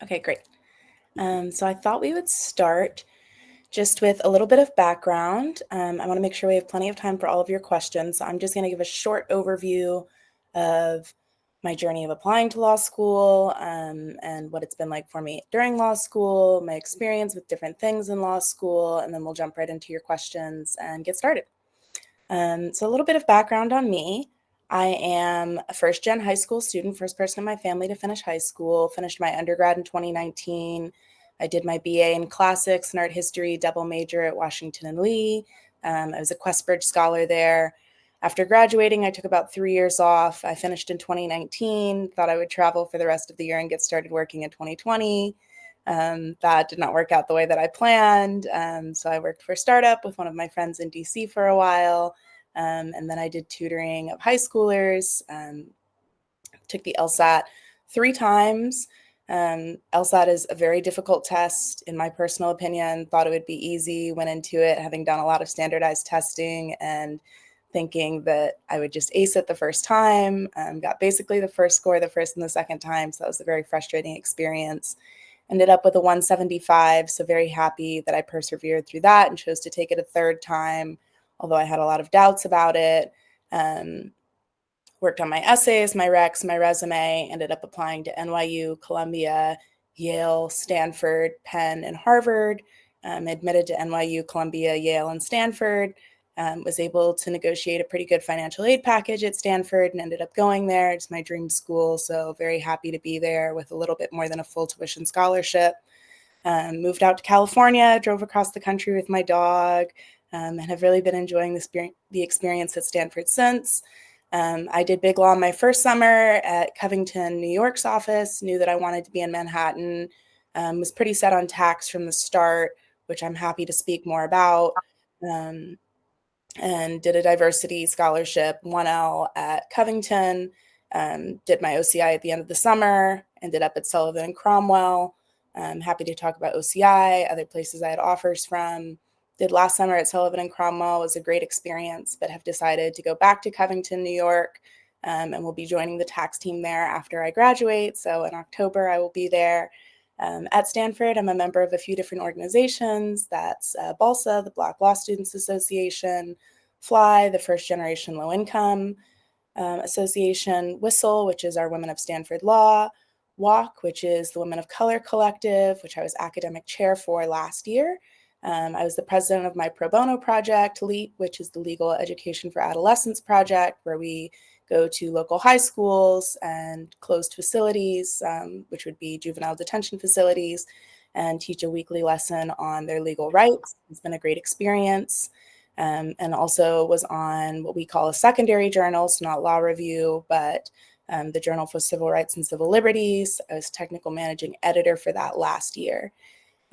Okay, great. So I thought we would start just with a little bit of background. I want to make sure we have plenty of time for all of your questions. So I'm just going to give a short overview of my journey of applying to law school, and what it's been like for me during law school, my experience with different things in law school, and then we'll jump right into your questions and get started. So a little bit of background on me. I am a first-gen high school student, first person in my family to finish high school, finished my undergrad in 2019. I did my BA in classics and art history, double major at Washington and Lee. I was a Questbridge scholar there. After graduating, I took about 3 years off. I finished in 2019, thought I would travel for the rest of the year and get started working in 2020. That did not work out the way that I planned. So I worked for a startup with one of my friends in DC for a while. And then I did tutoring of high schoolers, took the LSAT 3 times. LSAT is a very difficult test, in my personal opinion. Thought it would be easy, went into it having done a lot of standardized testing and thinking that I would just ace it the first time. Got basically the first score the first and the second time. So that was a very frustrating experience. Ended up with a 175, so very happy that I persevered through that and chose to take it a third time, although I had a lot of doubts about it. Worked on my essays, my recs, my resume, ended up applying to NYU, Columbia, Yale, Stanford, Penn, and Harvard. Admitted to NYU, Columbia, Yale, and Stanford. Was able to negotiate a pretty good financial aid package at Stanford and ended up going there. It's my dream school, so very happy to be there with a little bit more than a full tuition scholarship. Moved out to California, drove across the country with my dog, and have really been enjoying the experience at Stanford since. I did big law my first summer at Covington, New York's office, knew that I wanted to be in Manhattan, was pretty set on tax from the start, which I'm happy to speak more about. And did a diversity scholarship, 1L at Covington, did my OCI at the end of the summer, ended up at Sullivan and Cromwell. I'm happy to talk about OCI, other places I had offers from. Did last summer at Sullivan and Cromwell, was a great experience, but have decided to go back to Covington, New York, and will be joining the tax team there after I graduate. So in October, I will be there. At Stanford, I'm a member of a few different organizations. That's BALSA, the Black Law Students Association, FLY, the First Generation Low Income Association, WHISTLE, which is our Women of Stanford Law, WALK, which is the Women of Color Collective, which I was academic chair for last year. I was the president of my pro bono project, LEAP, which is the Legal Education for Adolescents project, where we go to local high schools and closed facilities, which would be juvenile detention facilities, and teach a weekly lesson on their legal rights. It's been a great experience. And also was on what we call a secondary journal, so not Law Review, but the Journal for Civil Rights and Civil Liberties. I was technical managing editor for that last year.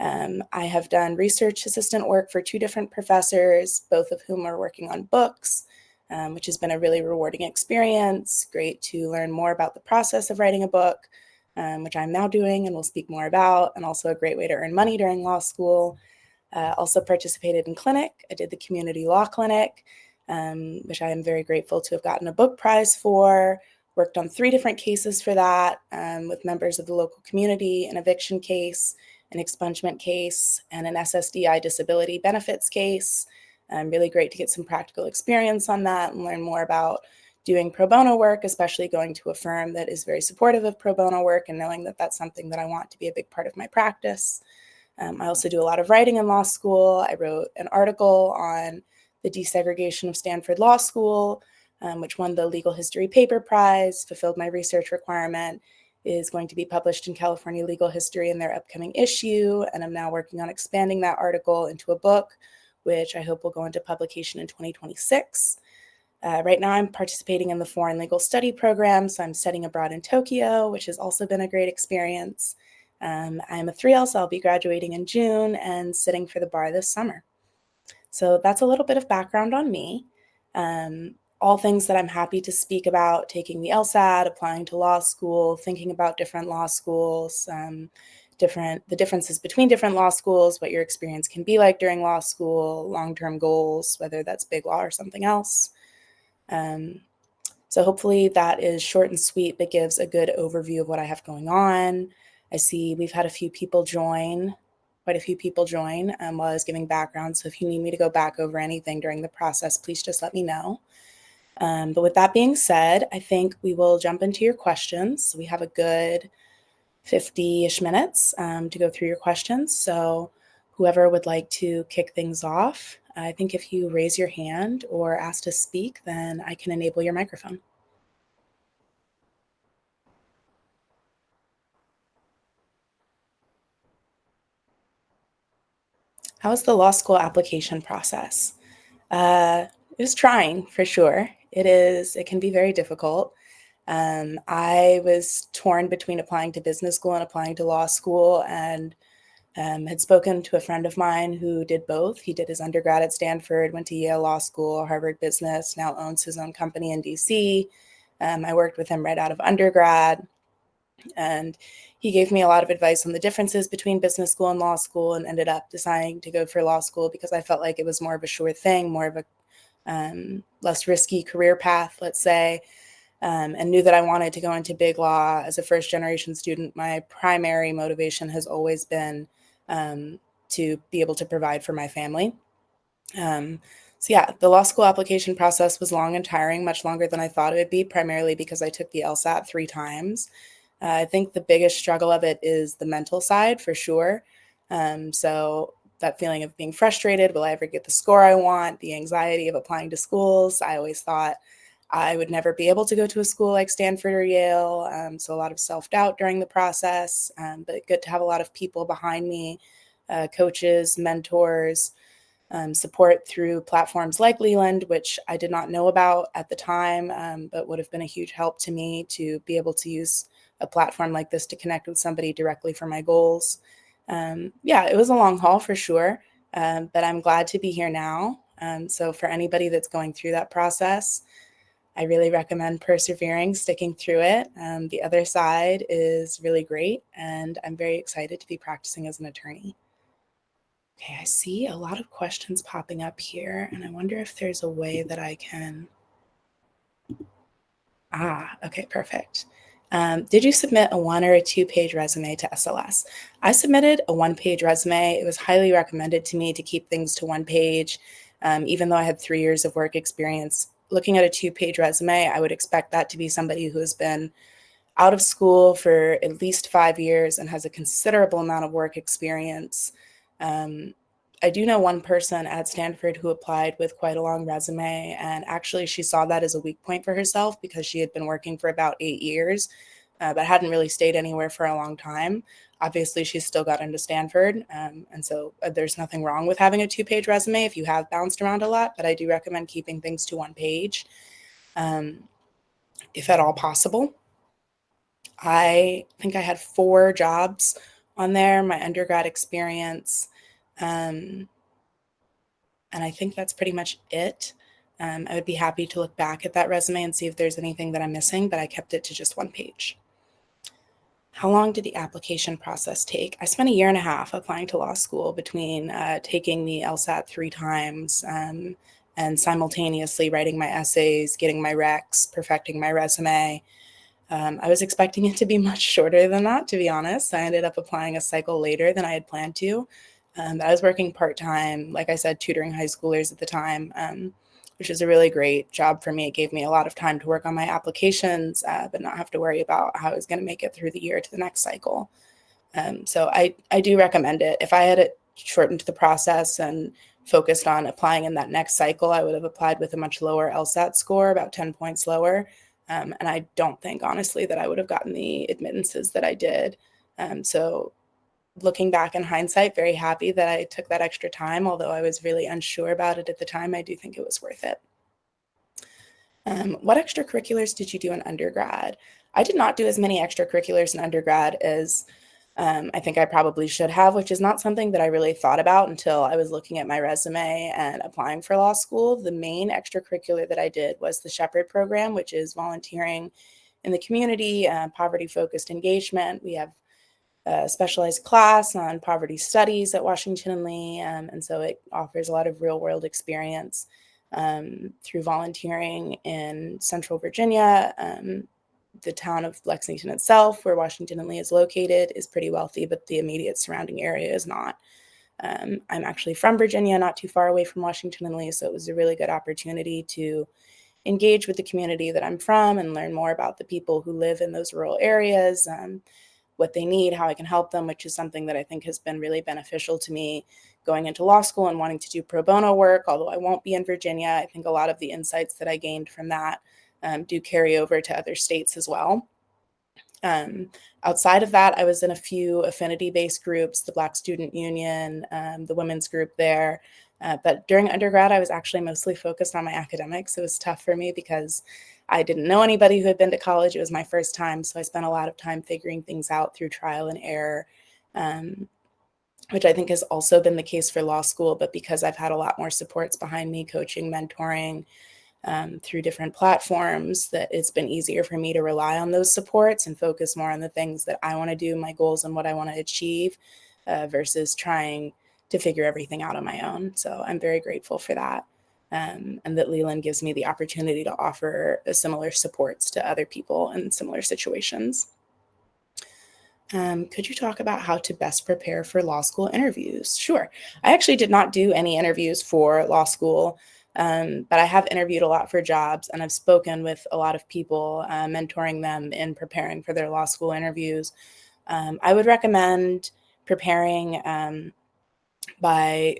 I have done research assistant work for 2 different professors, both of whom are working on books, which has been a really rewarding experience. Great to learn more about the process of writing a book, which I'm now doing and will speak more about, and also a great way to earn money during law school. Also participated in clinic. I did the community law clinic, which I am very grateful to have gotten a book prize for. Worked on 3 different cases for that with members of the local community, an eviction case, an expungement case, and an SSDI disability benefits case. Really great to get some practical experience on that and learn more about doing pro bono work, especially going to a firm that is very supportive of pro bono work and knowing that that's something that I want to be a big part of my practice. I also do a lot of writing in law school. I wrote an article on the desegregation of Stanford Law School, which won the Legal History Paper Prize, fulfilled my research requirement, is going to be published in California Legal History in their upcoming issue, and I'm now working on expanding that article into a book, which I hope will go into publication in 2026. Right now, I'm participating in the Foreign Legal Study program, so I'm studying abroad in Tokyo, which has also been a great experience. I'm a 3L, so I'll be graduating in June and sitting for the bar this summer. So that's a little bit of background on me. All things that I'm happy to speak about: taking the LSAT, applying to law school, thinking about different law schools, the differences between different law schools, what your experience can be like during law school, long-term goals, whether that's big law or something else. So hopefully that is short and sweet, but gives a good overview of what I have going on. I see we've had quite a few people join while I was giving background. So if you need me to go back over anything during the process, please just let me know. But with that being said, I think we will jump into your questions. We have a good 50-ish minutes to go through your questions. So whoever would like to kick things off, I think if you raise your hand or ask to speak, then I can enable your microphone. How was the law school application process? It was trying for sure. It can be very difficult. I was torn between applying to business school and applying to law school, and had spoken to a friend of mine who did both. He did his undergrad at Stanford, went to Yale Law School, Harvard Business, now owns his own company in DC. I worked with him right out of undergrad, and he gave me a lot of advice on the differences between business school and law school, and ended up deciding to go for law school because I felt like it was more of a sure thing, more of a less risky career path, let's say, and knew that I wanted to go into big law. As a first generation student, my primary motivation has always been to be able to provide for my family. So yeah, the law school application process was long and tiring, much longer than I thought it would be, primarily because I took the LSAT 3 times. I think the biggest struggle of it is the mental side for sure. So that feeling of being frustrated, will I ever get the score I want? The anxiety of applying to schools. I always thought I would never be able to go to a school like Stanford or Yale. So a lot of self-doubt during the process, but good to have a lot of people behind me, coaches, mentors, support through platforms like Leland, which I did not know about at the time, but would have been a huge help to me to be able to use a platform like this to connect with somebody directly for my goals. Yeah, it was a long haul for sure, but I'm glad to be here now. So for anybody that's going through that process, I really recommend persevering, sticking through it. The other side is really great, and I'm very excited to be practicing as an attorney. Okay, I see a lot of questions popping up here, and I wonder if there's a way that I can. Okay, perfect. Did you submit a 1 or a 2-page resume to SLS? I submitted a 1-page resume. It was highly recommended to me to keep things to 1 page, even though I had 3 years of work experience. Looking at a 2-page resume, I would expect that to be somebody who has been out of school for at least 5 years and has a considerable amount of work experience. Um, I do know one person at Stanford who applied with quite a long resume, and actually she saw that as a weak point for herself because she had been working for about 8 years, but hadn't really stayed anywhere for a long time. Obviously, she still got into Stanford, and so there's nothing wrong with having a 2-page resume if you have bounced around a lot, but I do recommend keeping things to 1 page, if at all possible. I think I had 4 jobs on there, my undergrad experience, um, and I think that's pretty much it. I would be happy to look back at that resume and see if there's anything that I'm missing, but I kept it to just 1 page. How long did the application process take? I spent a year and a half applying to law school between taking the LSAT 3 times and simultaneously writing my essays, getting my recs, perfecting my resume. I was expecting it to be much shorter than that, to be honest. I ended up applying a cycle later than I had planned to. I was working part-time, like I said, tutoring high schoolers at the time, which was a really great job for me. It gave me a lot of time to work on my applications, but not have to worry about how I was going to make it through the year to the next cycle. So I do recommend it. If I had it shortened the process and focused on applying in that next cycle, I would have applied with a much lower LSAT score, about 10 points lower. And I don't think, honestly, that I would have gotten the admittances that I did. So looking back in hindsight, very happy that I took that extra time, although I was really unsure about it at the time. I do think it was worth it. What extracurriculars did you do in undergrad? I did not do as many extracurriculars in undergrad as I think I probably should have, which is not something that I really thought about until I was looking at my resume and applying for law school. The main extracurricular that I did was the Shepherd program, which is volunteering in the community, poverty-focused engagement. We have a specialized class on poverty studies at Washington and Lee, and so it offers a lot of real-world experience through volunteering in Central Virginia, The town of Lexington itself, where Washington and Lee is located, is pretty wealthy, but the immediate surrounding area is not. I'm actually from Virginia, not too far away from Washington and Lee, so it was a really good opportunity to engage with the community that I'm from and learn more about the people who live in those rural areas, what they need, how I can help them, which is something that I think has been really beneficial to me going into law school and wanting to do pro bono work. Although I won't be in Virginia, I think a lot of the insights that I gained from that do carry over to other states as well. Outside of that, I was in a few affinity-based groups, the Black Student Union, the women's group there. But during undergrad, I was actually mostly focused on my academics. It was tough for me because I didn't know anybody who had been to college. It was my first time, so I spent a lot of time figuring things out through trial and error, which I think has also been the case for law school. But because I've had a lot more supports behind me, coaching, mentoring, through different platforms, that it's been easier for me to rely on those supports and focus more on the things that I want to do, my goals and what I want to achieve, versus trying to figure everything out on my own. So I'm very grateful for that. And that Leland gives me the opportunity to offer similar supports to other people in similar situations. Could you talk about how to best prepare for law school interviews? Sure. I actually did not do any interviews for law school, but I have interviewed a lot for jobs, and I've spoken with a lot of people, mentoring them in preparing for their law school interviews. I would recommend preparing by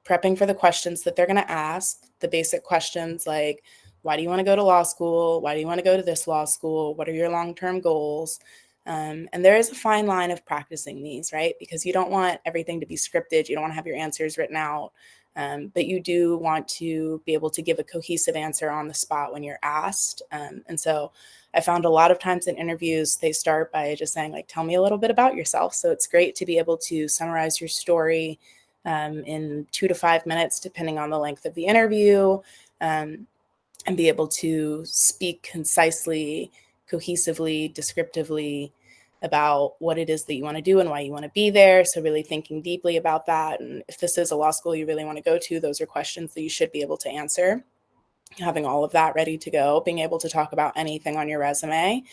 prepping for the questions that they're going to ask, the basic questions like, why do you want to go to law school? Why do you want to go to this law school? What are your long-term goals? And there is a fine line of practicing these, right? Because you don't want everything to be scripted. You don't want to have your answers written out. But you do want to be able to give a cohesive answer on the spot when you're asked. And so I found a lot of times in interviews, they start by just saying, like, tell me a little bit about yourself. So it's great to be able to summarize your story in 2 to 5 minutes, depending on the length of the interview, and be able to speak concisely, cohesively, descriptively about what it is that you want to do and why you want to be there. So really thinking deeply about that. And if this is a law school you really want to go to, those are questions that you should be able to answer. Having all of that ready to go, being able to talk about anything on your resume,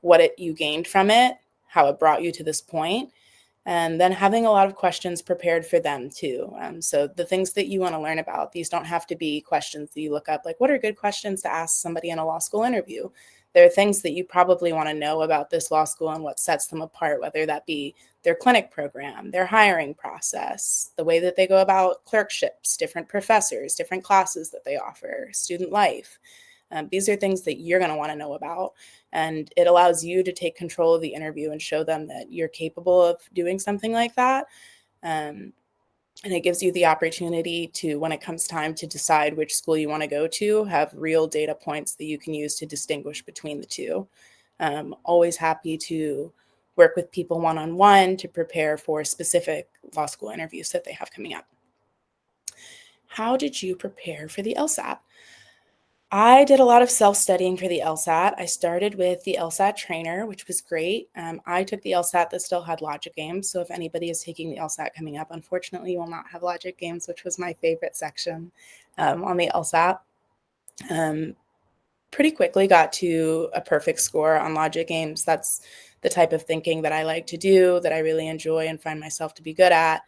what you gained from it, how it brought you to this point, and then having a lot of questions prepared for them too. So the things that you want to learn about, these don't have to be questions that you look up, like what are good questions to ask somebody in a law school interview? There are things that you probably want to know about this law school and what sets them apart, whether that be their clinic program, their hiring process, the way that they go about clerkships, different professors, different classes that they offer, student life. These are things that you're going to want to know about, and it allows you to take control of the interview and show them that you're capable of doing something like that. And it gives you the opportunity to, when it comes time to decide which school you want to go to, have real data points that you can use to distinguish between the two. Always happy to work with people one-on-one to prepare for specific law school interviews that they have coming up. How did you prepare for the LSAT? I did a lot of self-studying for the LSAT. I started with the LSAT trainer, which was great. I took the LSAT that still had logic games. So if anybody is taking the LSAT coming up, unfortunately, you will not have logic games, which was my favorite section on the LSAT. Pretty quickly got to a perfect score on logic games. That's the type of thinking that I like to do, that I really enjoy and find myself to be good at.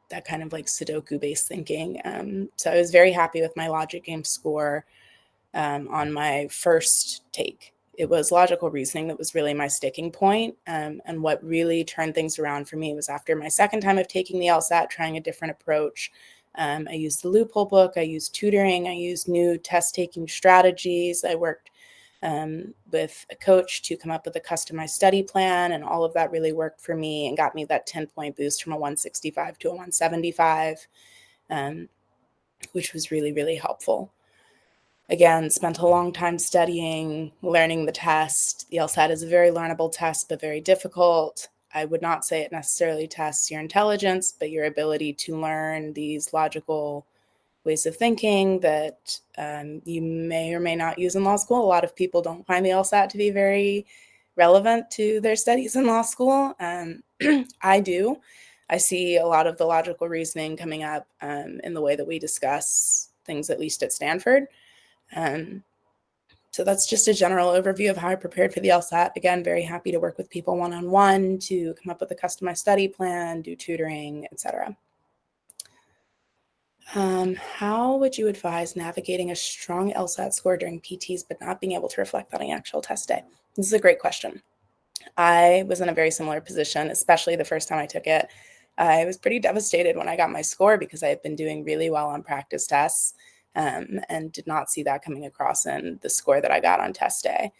That kind of like Sudoku-based thinking. So I was very happy with my logic game score on my first take. It was logical reasoning that was really my sticking point. And what really turned things around for me was after my second time of taking the LSAT, trying a different approach. I used the loophole book, I used tutoring, I used new test-taking strategies. I worked with a coach to come up with a customized study plan, and all of that really worked for me and got me that 10-point boost from a 165 to a 175, which was really, really helpful. Again, spent a long time studying, learning the test. The LSAT is a very learnable test, but very difficult. I would not say it necessarily tests your intelligence, but your ability to learn these logical ways of thinking that you may or may not use in law school. A lot of people don't find the LSAT to be very relevant to their studies in law school. I do. I see a lot of the logical reasoning coming up in the way that we discuss things, at least at Stanford. So that's just a general overview of how I prepared for the LSAT. Again, very happy to work with people one-on-one to come up with a customized study plan, do tutoring, etc. How would you advise navigating a strong LSAT score during PTs, but not being able to reflect on an actual test day? This is a great question. I was in a very similar position, especially the first time I took it. I was pretty devastated when I got my score because I had been doing really well on practice tests, and did not see that coming across in the score that I got on test day.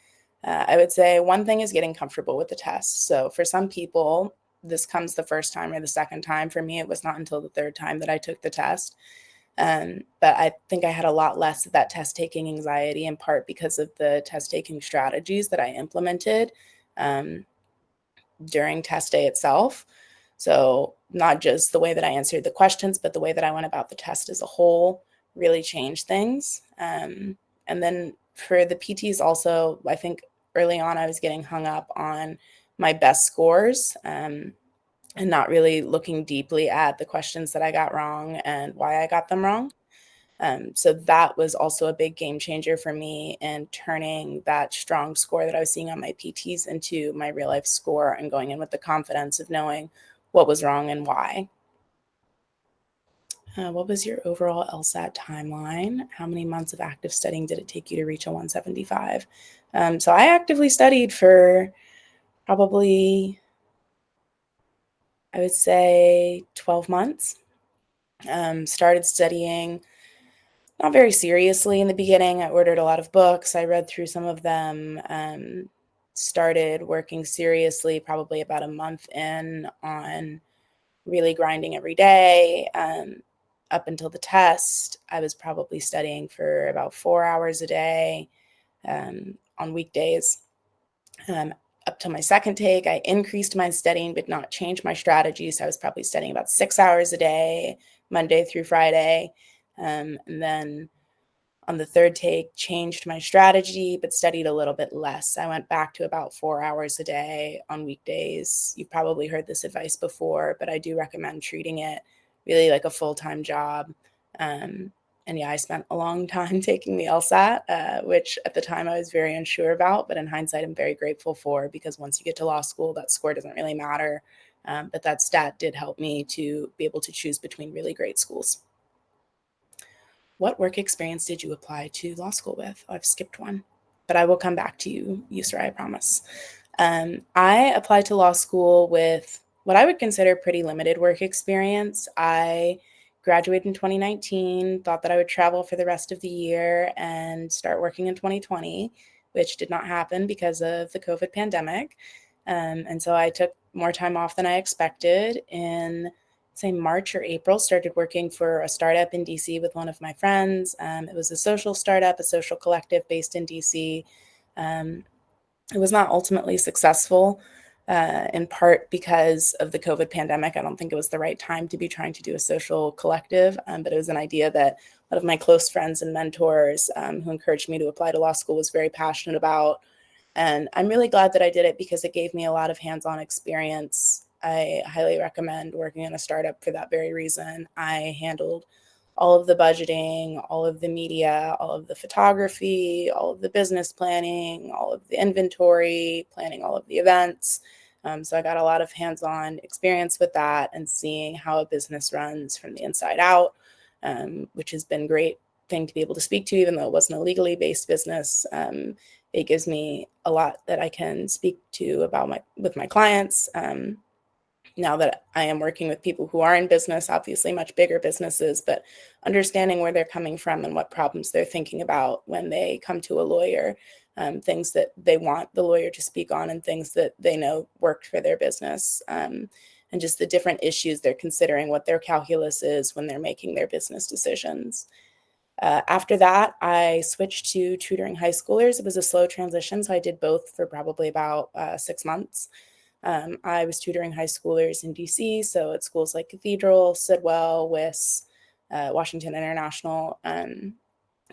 I would say one thing is getting comfortable with the test. So for some people, this comes the first time or the second time. For me, it was not until the third time that I took the test. But I think I had a lot less of that test taking anxiety, in part because of the test taking strategies that I implemented um, during test day itself. So not just the way that I answered the questions, but the way that I went about the test as a whole really changed things. And then for the PTs also, I think early on I was getting hung up on my best scores, and not really looking deeply at the questions that I got wrong and why I got them wrong. So that was also a big game changer for me in turning that strong score that I was seeing on my PTs into my real life score and going in with the confidence of knowing what was wrong and why. What was your overall LSAT timeline? How many months of active studying did it take you to reach a 175? So I actively studied for probably, I would say, 12 months. Started studying not very seriously in the beginning. I ordered a lot of books. I read through some of them. Started working seriously probably about a month in on really grinding every day. Up until the test, I was probably studying for about 4 hours a day on weekdays. Up to my second take, I increased my studying, but not changed my strategy. So I was probably studying about 6 hours a day, Monday through Friday. And then on the third take, changed my strategy, but studied a little bit less. I went back to about 4 hours a day on weekdays. You've probably heard this advice before, but I do recommend treating it really like a full-time job. And yeah, I spent a long time taking the LSAT, which at the time I was very unsure about, but in hindsight, I'm very grateful for, because once you get to law school, that score doesn't really matter. But that stat did help me to be able to choose between really great schools. What work experience did you apply to law school with? Oh, I've skipped one, but I will come back to you, Yusra, I promise. I applied to law school with what I would consider pretty limited work experience. I graduated in 2019, thought that I would travel for the rest of the year and start working in 2020, which did not happen because of the COVID pandemic. And so I took more time off than I expected. In say March or April, started working for a startup in DC with one of my friends. It was a social startup, a social collective based in DC. It was not ultimately successful, in part because of the COVID pandemic. I don't think it was the right time to be trying to do a social collective, but it was an idea that one of my close friends and mentors, who encouraged me to apply to law school, was very passionate about. And I'm really glad that I did it because it gave me a lot of hands-on experience. I highly recommend working in a startup for that very reason. I handled all of the budgeting, all of the media, all of the photography, all of the business planning, all of the inventory, planning all of the events. So I got a lot of hands-on experience with that and seeing how a business runs from the inside out, which has been a great thing to be able to speak to, even though it wasn't a legally based business. It gives me a lot that I can speak to about with my clients. Now that I am working with people who are in business, obviously much bigger businesses, but understanding where they're coming from and what problems they're thinking about when they come to a lawyer, things that they want the lawyer to speak on and things that they know worked for their business, and just the different issues they're considering, what their calculus is when they're making their business decisions. After that, I switched to tutoring high schoolers. It was a slow transition, so I did both for probably about 6 months. I was tutoring high schoolers in DC, so at schools like Cathedral, Sidwell, WIS, Washington International,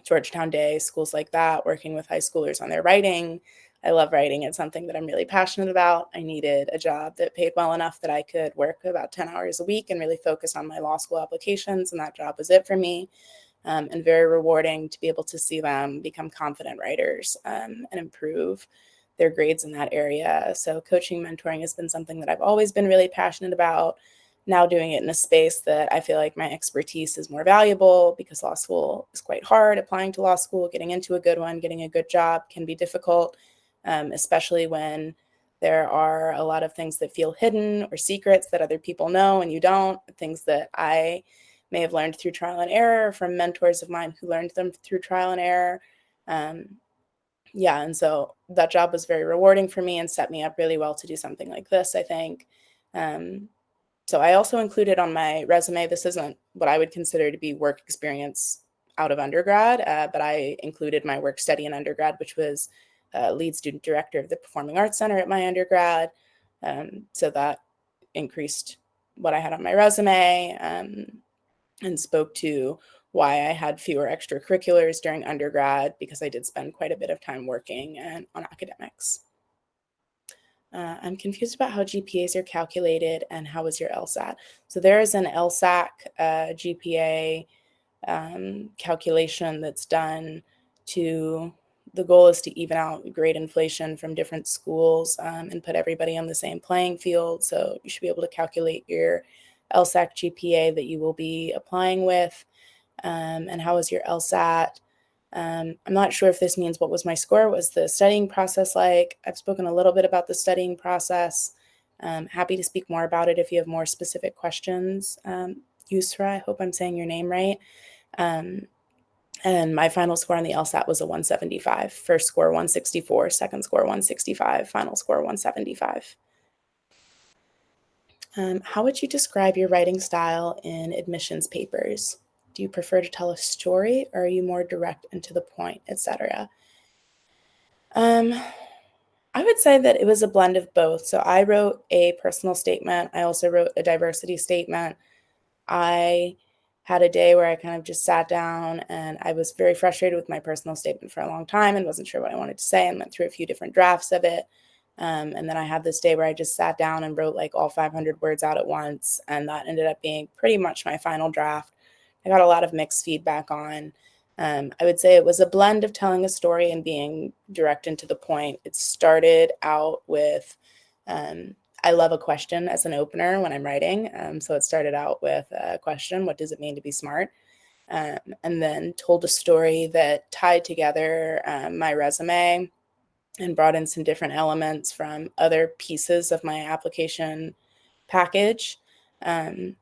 Georgetown Day, schools like that, working with high schoolers on their writing. I love writing. It's something that I'm really passionate about. I needed a job that paid well enough that I could work about 10 hours a week and really focus on my law school applications, and that job was it for me. and very rewarding to be able to see them become confident writers and improve their grades in that area. So coaching, mentoring has been something that I've always been really passionate about. Now doing it in a space that I feel like my expertise is more valuable, because law school is quite hard. Applying to law school, getting into a good one, getting a good job can be difficult, especially when there are a lot of things that feel hidden or secrets that other people know and you don't, things that I may have learned through trial and error from mentors of mine who learned them through trial and error. And so that job was very rewarding for me and set me up really well to do something like this, I think. So I also included on my resume, this isn't what I would consider to be work experience out of undergrad, but I included my work study in undergrad, which was lead student director of the Performing Arts Center at my undergrad. So that increased what I had on my resume, and spoke to why I had fewer extracurriculars during undergrad, because I did spend quite a bit of time working and on academics. I'm confused about how GPAs are calculated and how is your LSAT? So there is an LSAT GPA calculation that's done to, the goal is to even out grade inflation from different schools and put everybody on the same playing field. So you should be able to calculate your LSAT GPA that you will be applying with. And how is your LSAT? I'm not sure if this means what was my score, was the studying process like? I've spoken a little bit about the studying process. Happy to speak more about it if you have more specific questions. Yusra, I hope I'm saying your name right. And my final score on the LSAT was a 175. First score 164, second score 165, final score 175. How would you describe your writing style in admissions papers? Do you prefer to tell a story, or are you more direct and to the point, etc.? I would say that it was a blend of both. So I wrote a personal statement. I also wrote a diversity statement. I had a day where I kind of just sat down and I was very frustrated with my personal statement for a long time and wasn't sure what I wanted to say, and went through a few different drafts of it. And then I had this day where I just sat down and wrote like all 500 words out at once. And that ended up being pretty much my final draft. I got a lot of mixed feedback on. I would say it was a blend of telling a story and being direct and to the point. It started out with, I love a question as an opener when I'm writing. So it started out with a question: what does it mean to be smart? And then told a story that tied together my resume and brought in some different elements from other pieces of my application package, and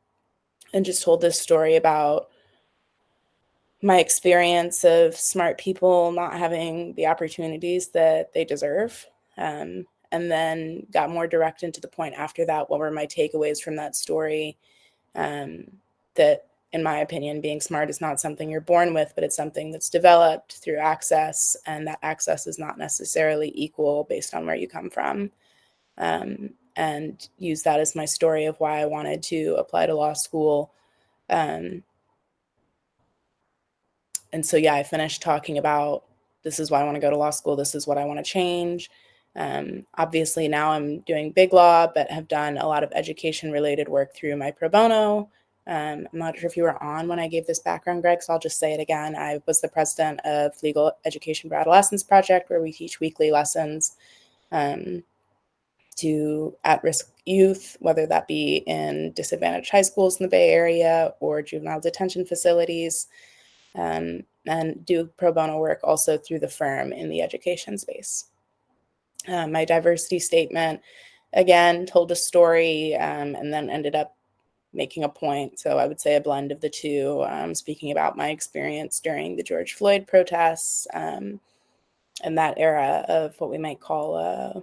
just told this story about my experience of smart people not having the opportunities that they deserve. And then got more direct and to the point after that. What were my takeaways from that story? That, in my opinion, being smart is not something you're born with, but it's something that's developed through access, and that access is not necessarily equal based on where you come from. And use that as my story of why I wanted to apply to law school. And so, yeah, I finished talking about, this is why I want to go to law school. This is what I want to change. Obviously, now I'm doing big law, but have done a lot of education-related work through my pro bono. I'm not sure if you were on when I gave this background, Greg, so I'll just say it again. I was the president of Legal Education for Adolescents Project, where we teach weekly lessons to at-risk youth, whether that be in disadvantaged high schools in the Bay Area or juvenile detention facilities. And do pro bono work also through the firm in the education space. My diversity statement, again, told a story and then ended up making a point. So I would say a blend of the two, speaking about my experience during the George Floyd protests and that era of what we might call a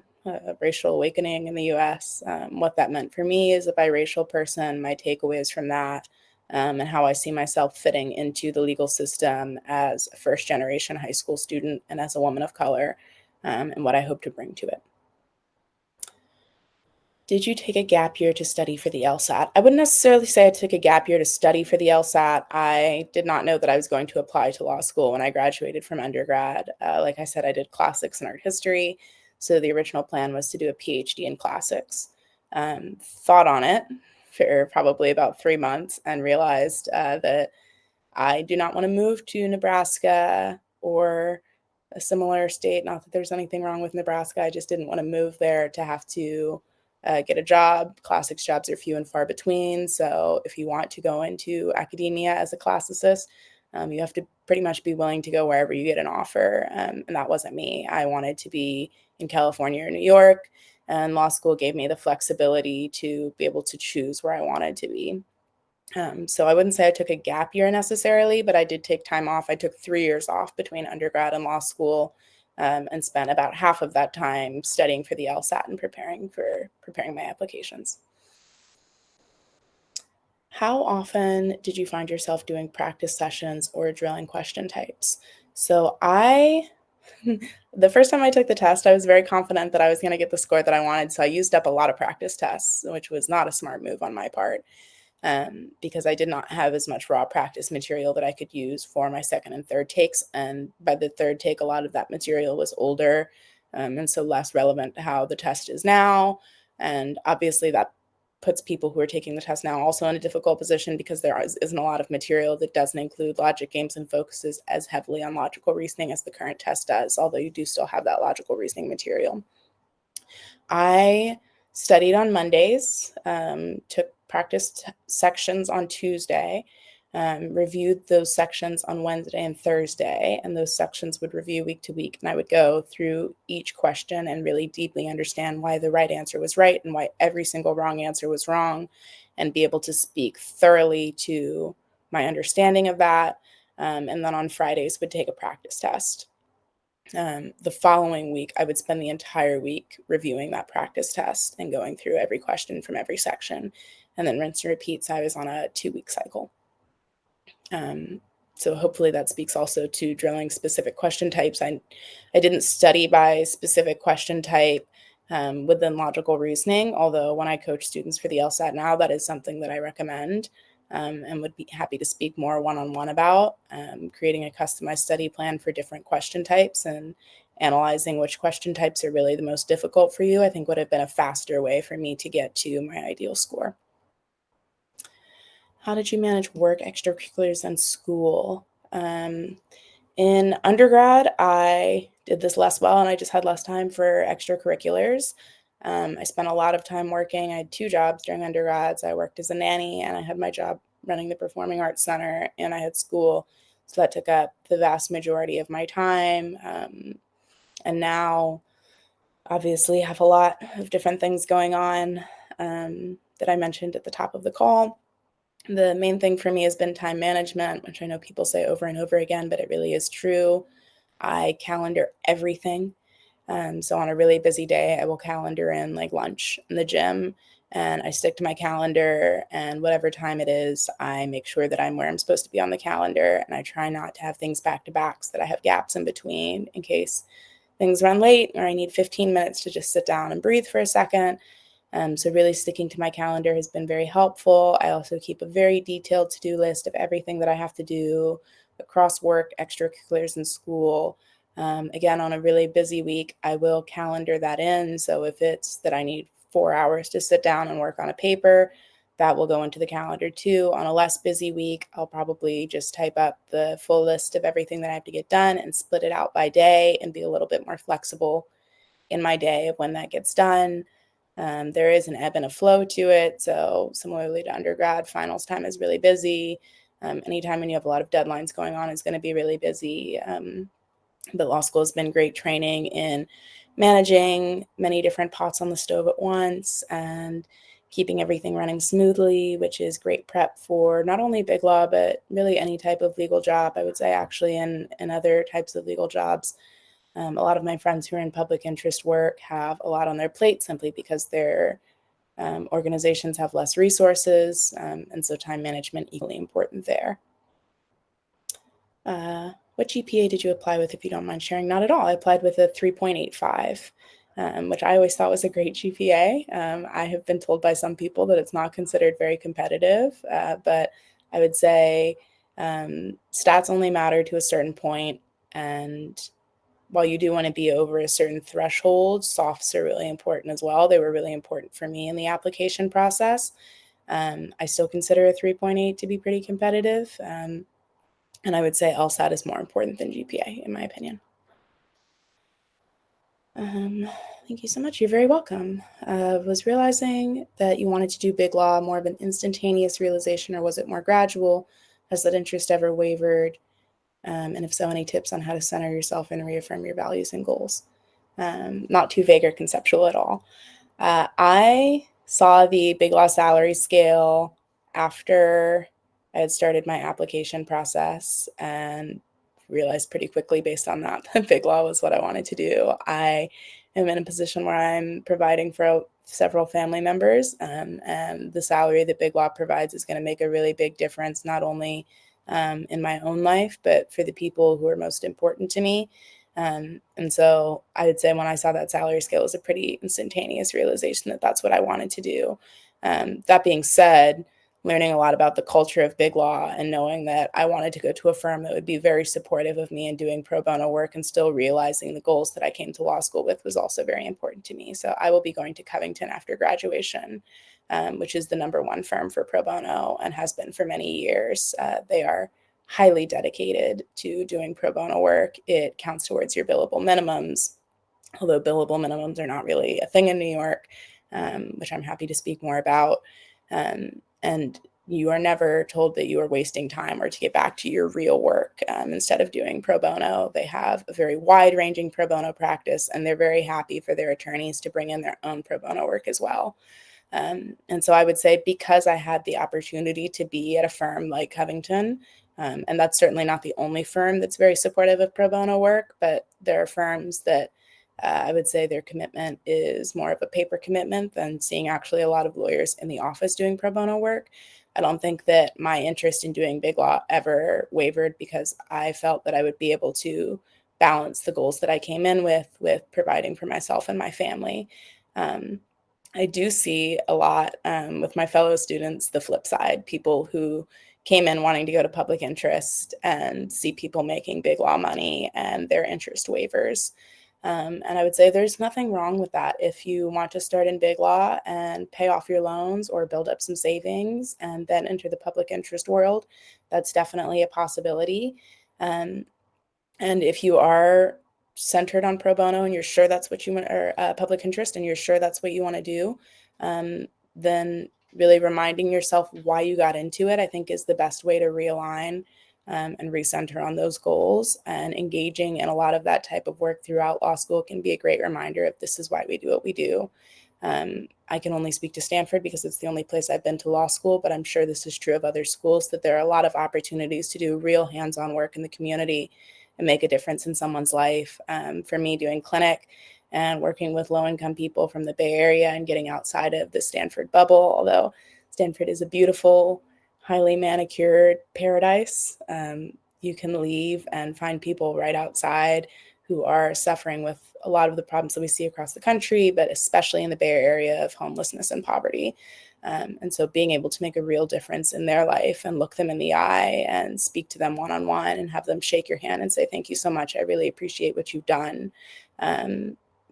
racial awakening in the US. What that meant for me as a biracial person, my takeaways from that, and how I see myself fitting into the legal system as a first-generation high school student and as a woman of color, and what I hope to bring to it. Did you take a gap year to study for the LSAT? I wouldn't necessarily say I took a gap year to study for the LSAT. I did not know that I was going to apply to law school when I graduated from undergrad. Like I said, I did classics and art history. So the original plan was to do a PhD in classics. Thought on it for probably about 3 months and realized that I do not want to move to Nebraska or a similar state. Not that there's anything wrong with Nebraska. I just didn't want to move there to have to get a job. Classics jobs are few and far between. So if you want to go into academia as a classicist, you have to pretty much be willing to go wherever you get an offer. And that wasn't me. I wanted to be in California or New York, and law school gave me the flexibility to be able to choose where I wanted to be. So I wouldn't say I took a gap year necessarily, but I did take time off. I took 3 years off between undergrad and law school, and spent about half of that time studying for the LSAT and preparing my applications. How often did you find yourself doing practice sessions or drilling question types? So the first time I took the test, I was very confident that I was going to get the score that I wanted. So I used up a lot of practice tests, which was not a smart move on my part, because I did not have as much raw practice material that I could use for my second and third takes. And by the third take, a lot of that material was older, and so less relevant to how the test is now. And obviously that puts people who are taking the test now also in a difficult position, because there isn't a lot of material that doesn't include logic games and focuses as heavily on logical reasoning as the current test does, although you do still have that logical reasoning material. I studied on Mondays, took practice sections on Tuesday, reviewed those sections on Wednesday and Thursday, and those sections would review week to week. And I would go through each question and really deeply understand why the right answer was right and why every single wrong answer was wrong, and be able to speak thoroughly to my understanding of that. And then on Fridays would take a practice test. The following week, I would spend the entire week reviewing that practice test and going through every question from every section, and then rinse and repeat. So I was on a 2-week cycle. So hopefully that speaks also to drilling specific question types. I didn't study by specific question type within logical reasoning, although when I coach students for the LSAT now, that is something that I recommend, and would be happy to speak more one-on-one about, creating a customized study plan for different question types and analyzing which question types are really the most difficult for you, I think would have been a faster way for me to get to my ideal score. How did you manage work, extracurriculars, and school? In undergrad, I did this less well, and I just had less time for extracurriculars. I spent a lot of time working. I had 2 jobs during undergrads. I worked as a nanny, and I had my job running the Performing Arts Center, and I had school. So that took up the vast majority of my time. And now, obviously, have a lot of different things going on that I mentioned at the top of the call. The main thing for me has been time management, which I know people say over and over again, but it really is true. I calendar everything. So on a really busy day, I will calendar in like lunch in the gym, and I stick to my calendar, and whatever time it is, I make sure that I'm where I'm supposed to be on the calendar, and I try not to have things back to back so that I have gaps in between in case things run late or I need 15 minutes to just sit down and breathe for a second. So really sticking to my calendar has been very helpful. I also keep a very detailed to-do list of everything that I have to do across work, extracurriculars, and school. Again, on a really busy week, I will calendar that in. So if it's that I need 4 hours to sit down and work on a paper, that will go into the calendar too. On a less busy week, I'll probably just type up the full list of everything that I have to get done and split it out by day and be a little bit more flexible in my day of when that gets done. There is an ebb and a flow to it. So similarly to undergrad, finals time is really busy. Anytime when you have a lot of deadlines going on is going to be really busy. But law school has been great training in managing many different pots on the stove at once and keeping everything running smoothly, which is great prep for not only big law, but really any type of legal job. I would say actually in other types of legal jobs. A lot of my friends who are in public interest work have a lot on their plate simply because their organizations have less resources, and so time management equally important there. What GPA did you apply with, if you don't mind sharing? Not at all. I applied with a 3.85, which I always thought was a great GPA. I have been told by some people that it's not considered very competitive, but I would say stats only matter to a certain point, and while you do want to be over a certain threshold, softs are really important as well. They were really important for me in the application process. I still consider a 3.8 to be pretty competitive. And I would say LSAT is more important than GPA, in my opinion. Thank you so much. You're very welcome. Was realizing that you wanted to do big law more of an instantaneous realization, or was it more gradual? Has that interest ever wavered? And if so, any tips on how to center yourself and reaffirm your values and goals? Not too vague or conceptual at all. I saw the big law salary scale after I had started my application process and realized pretty quickly based on that that big law was what I wanted to do. I am in a position where I'm providing for several family members, and the salary that big law provides is going to make a really big difference, not only in my own life, but for the people who are most important to me. And so I would say when I saw that salary scale, it was a pretty instantaneous realization that that's what I wanted to do. That being said, learning a lot about the culture of big law and knowing that I wanted to go to a firm that would be very supportive of me in doing pro bono work and still realizing the goals that I came to law school with was also very important to me. So I will be going to Covington after graduation, which is the #1 firm for pro bono and has been for many years. They are highly dedicated to doing pro bono work. It counts towards your billable minimums, although billable minimums are not really a thing in New York, which I'm happy to speak more about. And you are never told that you are wasting time or to get back to your real work instead of doing pro bono. They have a very wide-ranging pro bono practice, and they're very happy for their attorneys to bring in their own pro bono work as well. And so I would say because I had the opportunity to be at a firm like Covington, and that's certainly not the only firm that's very supportive of pro bono work, but there are firms that I would say their commitment is more of a paper commitment than seeing actually a lot of lawyers in the office doing pro bono work. I don't think that my interest in doing big law ever wavered because I felt that I would be able to balance the goals that I came in with providing for myself and my family. I do see a lot with my fellow students, the flip side, people who came in wanting to go to public interest and see people making big law money and their interest wavers. And I would say there's nothing wrong with that. If you want to start in big law and pay off your loans or build up some savings and then enter the public interest world, that's definitely a possibility. Um, and if you are centered on pro bono and you're sure that's what you want, or public interest, and you're sure that's what you want to do, then really reminding yourself why you got into it, I think, is the best way to realign and recenter on those goals. And engaging in a lot of that type of work throughout law school can be a great reminder of this is why we do what we do. I can only speak to Stanford because it's the only place I've been to law school, but I'm sure this is true of other schools, that there are a lot of opportunities to do real hands-on work in the community and make a difference in someone's life. For me, doing clinic and working with low-income people from the Bay Area and getting outside of the Stanford bubble, although Stanford is a beautiful, highly manicured paradise, you can leave and find people right outside who are suffering with a lot of the problems that we see across the country, but especially in the Bay Area of homelessness and poverty. And so being able to make a real difference in their life and look them in the eye and speak to them one-on-one and have them shake your hand and say, thank you so much, I really appreciate what you've done,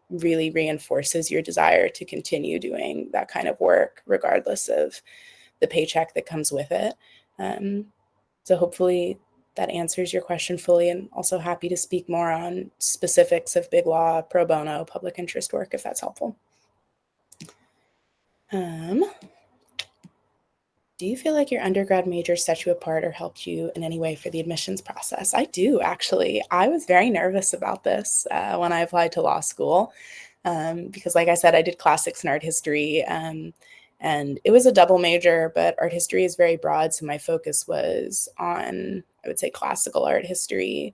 really reinforces your desire to continue doing that kind of work, regardless of the paycheck that comes with it. So hopefully that answers your question fully, and also happy to speak more on specifics of big law, pro bono, public interest work, if that's helpful. Do you feel like your undergrad major set you apart or helped you in any way for the admissions process? I do, actually. I was very nervous about this when I applied to law school because, like I said, I did classics and art history. And it was a double major, but art history is very broad. So my focus was on, I would say, classical art history,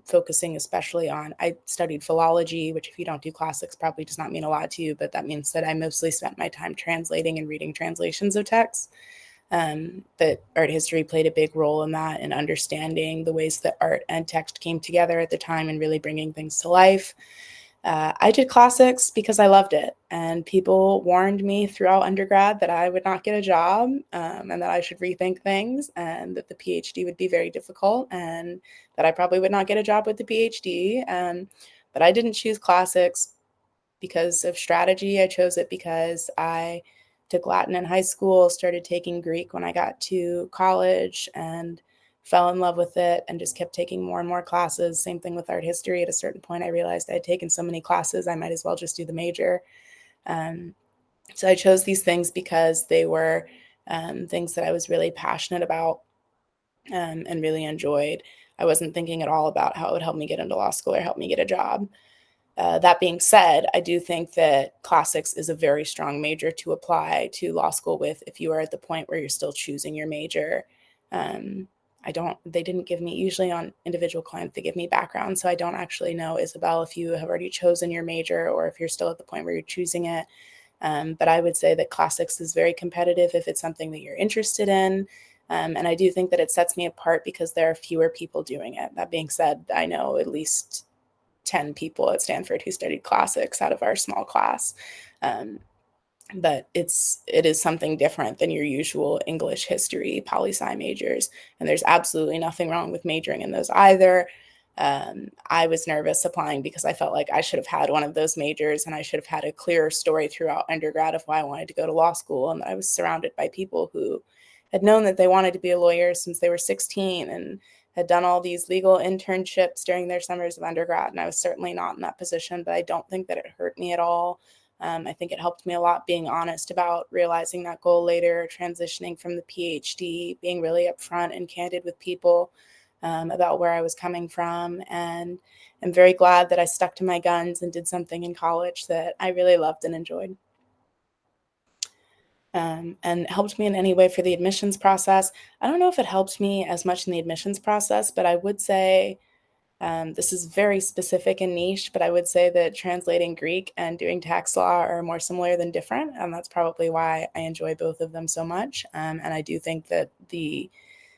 focusing especially on, I studied philology, which if you don't do classics probably does not mean a lot to you, but that means that I mostly spent my time translating and reading translations of texts. But art history played a big role in that, and understanding the ways that art and text came together at the time and really bringing things to life. I did classics because I loved it, and people warned me throughout undergrad that I would not get a job, and that I should rethink things, and that the PhD would be very difficult, and that I probably would not get a job with the PhD. But I didn't choose classics because of strategy. I chose it because I took Latin in high school, started taking Greek when I got to college, and fell in love with it and just kept taking more and more classes. Same thing with art history. At a certain point, I realized I had taken so many classes, I might as well just do the major. So I chose these things because they were things that I was really passionate about and really enjoyed. I wasn't thinking at all about how it would help me get into law school or help me get a job. That being said, I do think that classics is a very strong major to apply to law school with if you are at the point where you're still choosing your major. They didn't give me, usually on individual clients, they give me background. So I don't actually know, Isabel, if you have already chosen your major or if you're still at the point where you're choosing it. But I would say that classics is very competitive if it's something that you're interested in. And I do think that it sets me apart because there are fewer people doing it. That being said, I know at least 10 people at Stanford who studied classics out of our small class. But it is something different than your usual English, history, poli-sci majors. And there's absolutely nothing wrong with majoring in those either. I was nervous applying because I felt like I should have had one of those majors and I should have had a clearer story throughout undergrad of why I wanted to go to law school. And I was surrounded by people who had known that they wanted to be a lawyer since they were 16 and had done all these legal internships during their summers of undergrad. And I was certainly not in that position, but I don't think that it hurt me at all. I think it helped me a lot being honest about realizing that goal later, transitioning from the PhD, being really upfront and candid with people about where I was coming from. And I'm very glad that I stuck to my guns and did something in college that I really loved and enjoyed. And helped me in any way for the admissions process. I don't know if it helped me as much in the admissions process, but I would say this is very specific and niche, but I would say that translating Greek and doing tax law are more similar than different. And that's probably why I enjoy both of them so much. And I do think that the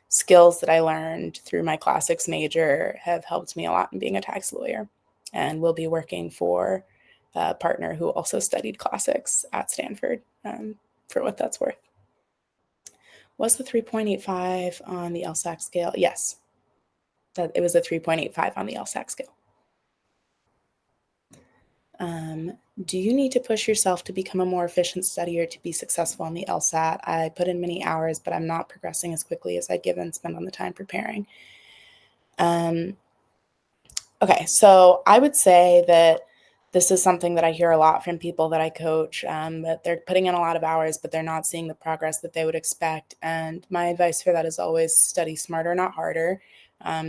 skills that I learned through my classics major have helped me a lot in being a tax lawyer. And will be working for a partner who also studied classics at Stanford, for what that's worth. Was the 3.85 on the LSAT scale? Yes. That it was a 3.85 on the LSAT scale. Do you need to push yourself to become a more efficient studier to be successful on the LSAT? I put in many hours, but I'm not progressing as quickly as I'd given spend on the time preparing. Okay, so I would say that this is something that I hear a lot from people that I coach, that they're putting in a lot of hours, but they're not seeing the progress that they would expect. And my advice for that is always study smarter, not harder.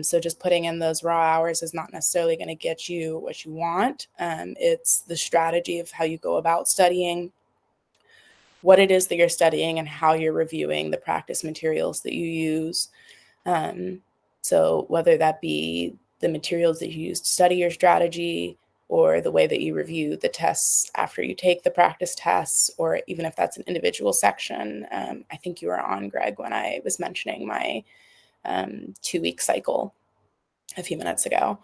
So just putting in those raw hours is not necessarily going to get you what you want. It's the strategy of how you go about studying, what it is that you're studying, and how you're reviewing the practice materials that you use. So whether that be the materials that you use to study your strategy, or the way that you review the tests after you take the practice tests, or even if that's an individual section. I think you were on, Greg, when I was mentioning my 2-week cycle a few minutes ago.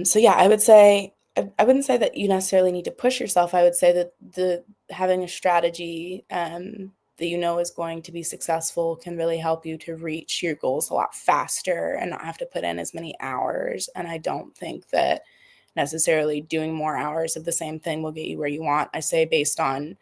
So yeah, I would say, I wouldn't say that you necessarily need to push yourself. I would say that having a strategy that you know is going to be successful can really help you to reach your goals a lot faster and not have to put in as many hours. And I don't think that necessarily doing more hours of the same thing will get you where you want. I say based on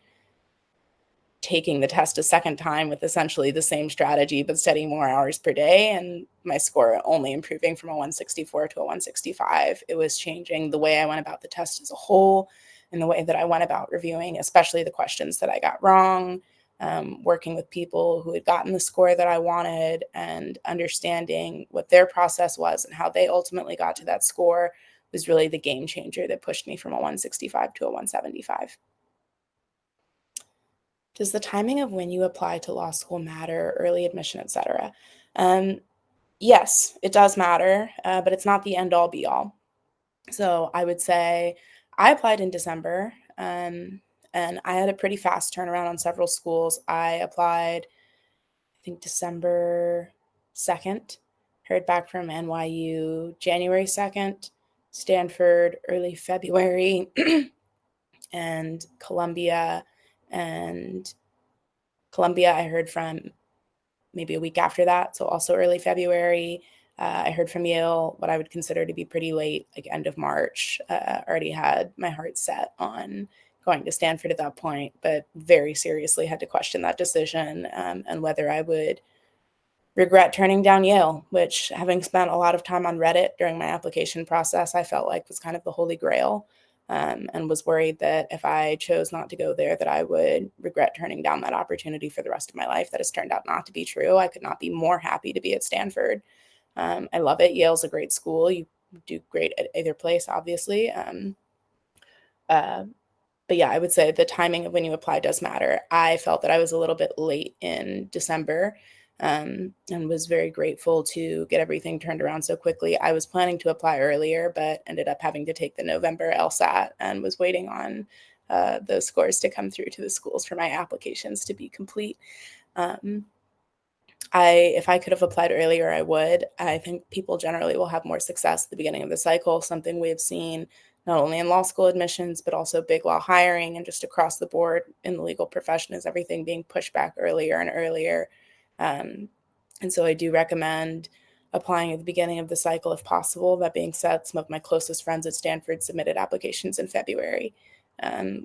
taking the test a second time with essentially the same strategy, but studying more hours per day, and my score only improving from a 164 to a 165. It was changing the way I went about the test as a whole and the way that I went about reviewing, especially the questions that I got wrong, working with people who had gotten the score that I wanted and understanding what their process was and how they ultimately got to that score was really the game changer that pushed me from a 165 to a 175. Does the timing of when you apply to law school matter, early admission, et cetera? Yes, it does matter, but it's not the end all be all. So I would say I applied in December, and I had a pretty fast turnaround on several schools. I applied, I think, December 2nd, heard back from NYU January 2nd, Stanford early February, and Columbia I heard from maybe a week after that, so also early February. I heard from Yale what I would consider to be pretty late, like end of March. Already had my heart set on going to Stanford at that point, but very seriously had to question that decision and whether I would regret turning down Yale, which, having spent a lot of time on Reddit during my application process, I felt like was kind of the holy grail, and was worried that if I chose not to go there, that I would regret turning down that opportunity for the rest of my life. That has turned out not to be true. I could not be more happy to be at Stanford. I love it. Yale's a great school. You do great at either place, obviously. Uh, but yeah, I would say the timing of when you apply does matter. I felt that I was a little bit late in December, and was very grateful to get everything turned around so quickly. I was planning to apply earlier, but ended up having to take the November LSAT and was waiting on those scores to come through to the schools for my applications to be complete. Um, if I could have applied earlier, I would. I think people generally will have more success at the beginning of the cycle, something we have seen not only in law school admissions, but also big law hiring and just across the board in the legal profession, is everything being pushed back earlier and earlier. Um, and so I do recommend applying at the beginning of the cycle if possible. That being said, some of my closest friends at Stanford submitted applications in February.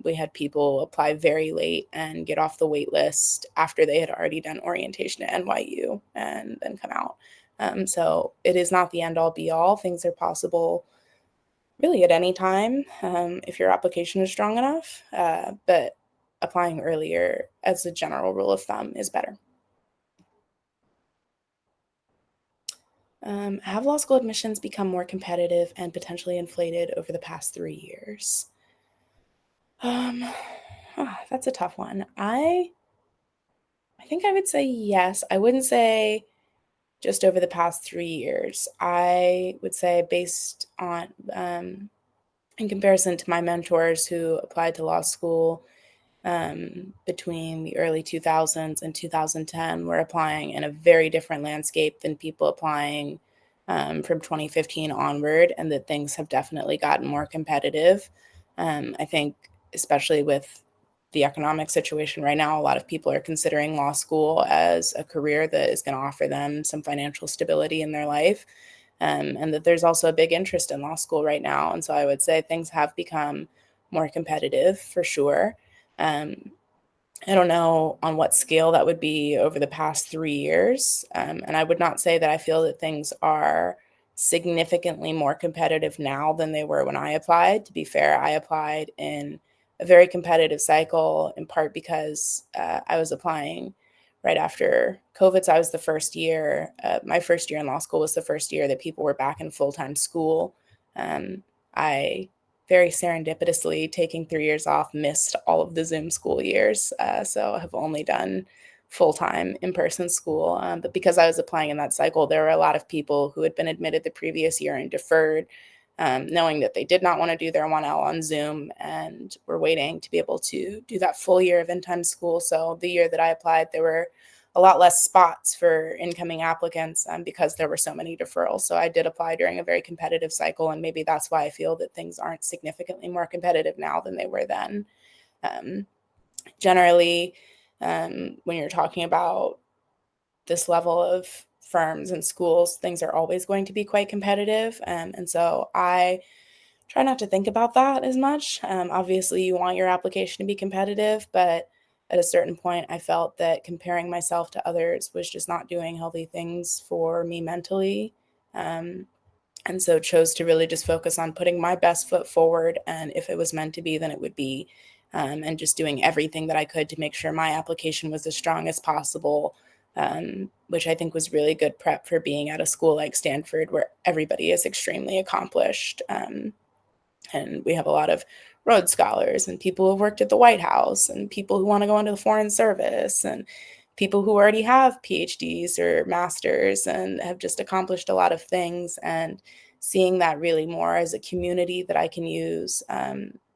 We had people apply very late and get off the wait list after they had already done orientation at NYU and then come out. So it is not the end all be all. Things are possible really at any time if your application is strong enough, but applying earlier as a general rule of thumb is better. Have law school admissions become more competitive and potentially inflated over the past 3 years? Um, that's a tough one. I think I would say yes. I wouldn't say just over the past 3 years. I would say based on, in comparison to my mentors who applied to law school between the early 2000s and 2010, were applying in a very different landscape than people applying from 2015 onward, and that things have definitely gotten more competitive. I think, especially with the economic situation right now, a lot of people are considering law school as a career that is going to offer them some financial stability in their life. And that there's also a big interest in law school right now. And so I would say things have become more competitive for sure. Um, I don't know on what scale that would be over the past 3 years. And I would not say that I feel that things are significantly more competitive now than they were when I applied. To be fair, I applied in a very competitive cycle, in part because I was applying right after COVID. So I was the first year, my first year in law school was the first year that people were back in full-time school. I very serendipitously, taking 3 years off, missed all of the Zoom school years. So I have only done full-time in-person school. But because I was applying in that cycle, there were a lot of people who had been admitted the previous year and deferred, knowing that they did not want to do their 1L on Zoom and were waiting to be able to do that full year of in-time school. So the year that I applied, there were a lot less spots for incoming applicants because there were so many deferrals. So I did apply during a very competitive cycle, and maybe that's why I feel that things aren't significantly more competitive now than they were then. Generally, when you're talking about this level of firms and schools, things are always going to be quite competitive. And so I try not to think about that as much. Obviously, you want your application to be competitive, but at a certain point, I felt that comparing myself to others was just not doing healthy things for me mentally. And so chose to really just focus on putting my best foot forward. And if it was meant to be, then it would be. And just doing everything that I could to make sure my application was as strong as possible, which I think was really good prep for being at a school like Stanford, where everybody is extremely accomplished. And we have a lot of Rhodes Scholars and people who have worked at the White House and people who want to go into the Foreign Service and people who already have PhDs or masters and have just accomplished a lot of things. And seeing that really more as a community that I can use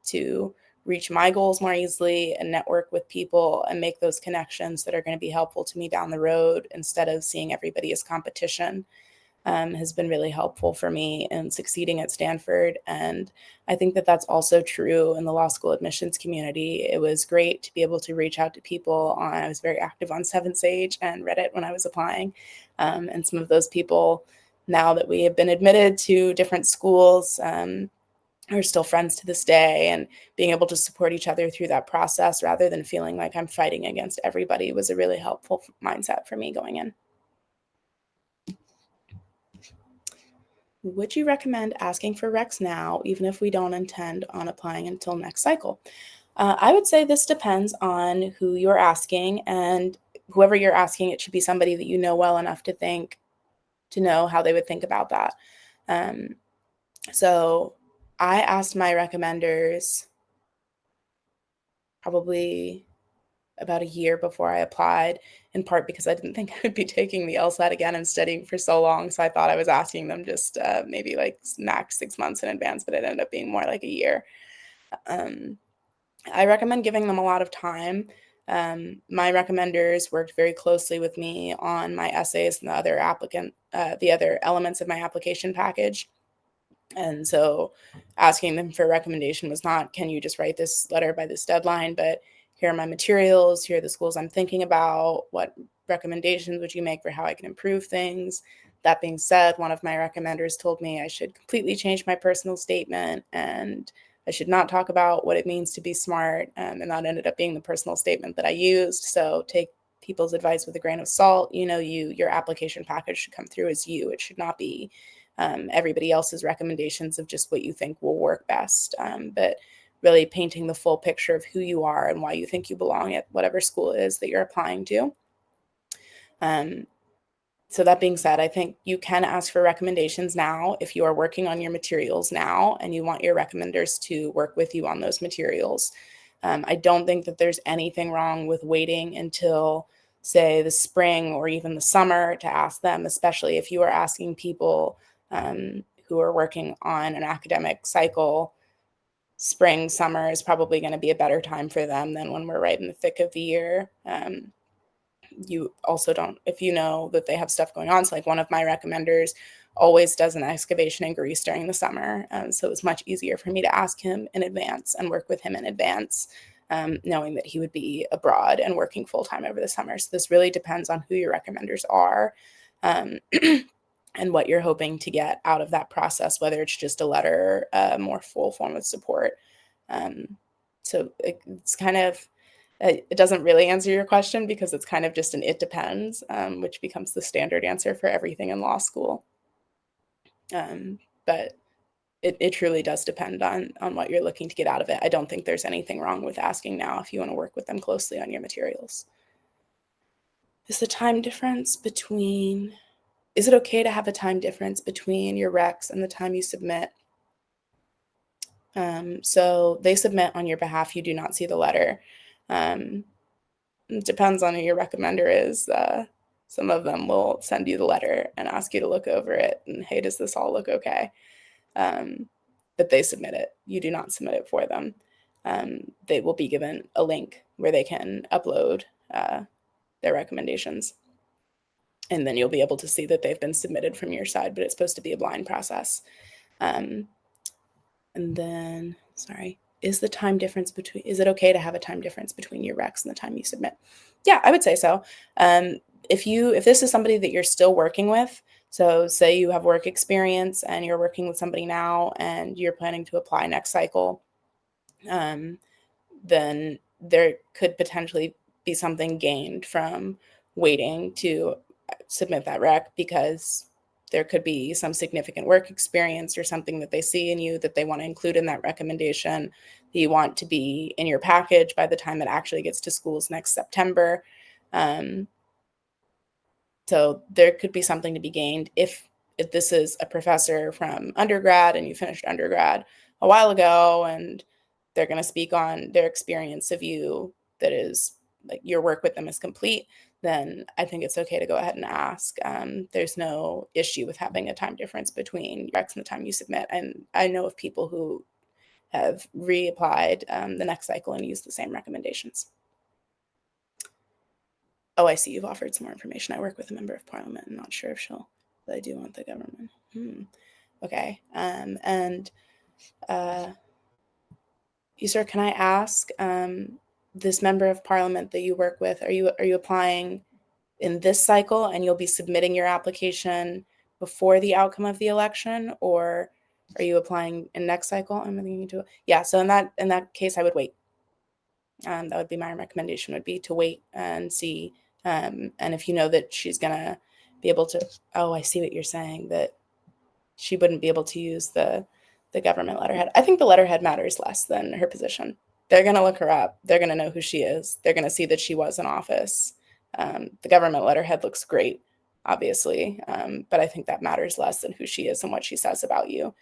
to reach my goals more easily and network with people and make those connections that are going to be helpful to me down the road, instead of seeing everybody as competition, has been really helpful for me in succeeding at Stanford. And I think that that's also true in the law school admissions community. It was great to be able to reach out to people. I was very active on 7Sage and Reddit when I was applying. And some of those people, now that we have been admitted to different schools, are still friends to this day. And being able to support each other through that process rather than feeling like I'm fighting against everybody was a really helpful mindset for me going in. would you recommend asking for recs now, even if we don't intend on applying until next cycle? I would say this depends on who you're asking, and whoever you're asking, it should be somebody that you know well enough to know how they would think about that. So I asked my recommenders probably about a year before I applied, in part because I didn't think I would be taking the LSAT again and studying for so long. So I thought I was asking them just maybe like max 6 months in advance, but it ended up being more like a year. I recommend giving them a lot of time. My recommenders worked very closely with me on my essays and the other elements of my application package. And so asking them for a recommendation was not, can you just write this letter by this deadline, but here are my materials, here are the schools I'm thinking about, what recommendations would you make for how I can improve things? That being said, one of my recommenders told me I should completely change my personal statement and I should not talk about what it means to be smart. And that ended up being the personal statement that I used. So take people's advice with a grain of salt. Your application package should come through as you. It should not be everybody else's recommendations of just what you think will work best, but really painting the full picture of who you are and why you think you belong at whatever school it is that you're applying to. So that being said, I think you can ask for recommendations now if you are working on your materials now and you want your recommenders to work with you on those materials. I don't think that there's anything wrong with waiting until, say, the spring or even the summer to ask them, especially if you are asking people who are working on an academic cycle. Spring, summer is probably going to be a better time for them than when we're right in the thick of the year. You also don't, if you know that they have stuff going on. So like one of my recommenders always does an excavation in Greece during the summer. So it's much easier for me to ask him in advance and work with him in advance, knowing that he would be abroad and working full-time over the summer. So this really depends on who your recommenders are. And what you're hoping to get out of that process, whether it's just a letter, a more full form of support. So it's kind of, it doesn't really answer your question because it's kind of just an it depends, which becomes the standard answer for everything in law school. But it truly does depend on what you're looking to get out of it. I don't think there's anything wrong with asking now if you want to work with them closely on your materials. Is it okay to have a time difference between your recs and the time you submit? So they submit on your behalf. You do not see the letter. It depends on who your recommender is. Some of them will send you the letter and ask you to look over it and, hey, does this all look okay? But they submit it. You do not submit it for them. They will be given a link where they can upload their recommendations. And then you'll be able to see that they've been submitted from your side, but it's supposed to be a blind process. And then, is it okay to have a time difference between your recs and the time you submit? Yeah, I would say so. If this is somebody that you're still working with, so say you have work experience and you're working with somebody now and you're planning to apply next cycle, then there could potentially be something gained from waiting to submit that rec, because there could be some significant work experience or something that they see in you that they want to include in that recommendation that you want to be in your package by the time it actually gets to schools next September. So there could be something to be gained if this is a professor from undergrad and you finished undergrad a while ago and they're going to speak on their experience of you that is like your work with them is complete, then I think it's okay to go ahead and ask. There's no issue with having a time difference between your recs and the time you submit. And I know of people who have reapplied the next cycle and used the same recommendations. Oh, I see you've offered some more information. I work with a member of parliament. I'm not sure if but I do want the government. Okay. Sir, can I ask, this member of parliament that you work with, are you applying in this cycle and you'll be submitting your application before the outcome of the election, or are you applying in next cycle? So in that case, I would wait. That would be my recommendation, would be to wait and see. And if you know that she's gonna be able to, I see what you're saying, that she wouldn't be able to use the government letterhead. I think the letterhead matters less than her position. They're going to look her up. They're going to know who she is. They're going to see that she was in office. The government letterhead looks great, obviously, but I think that matters less than who she is and what she says about you.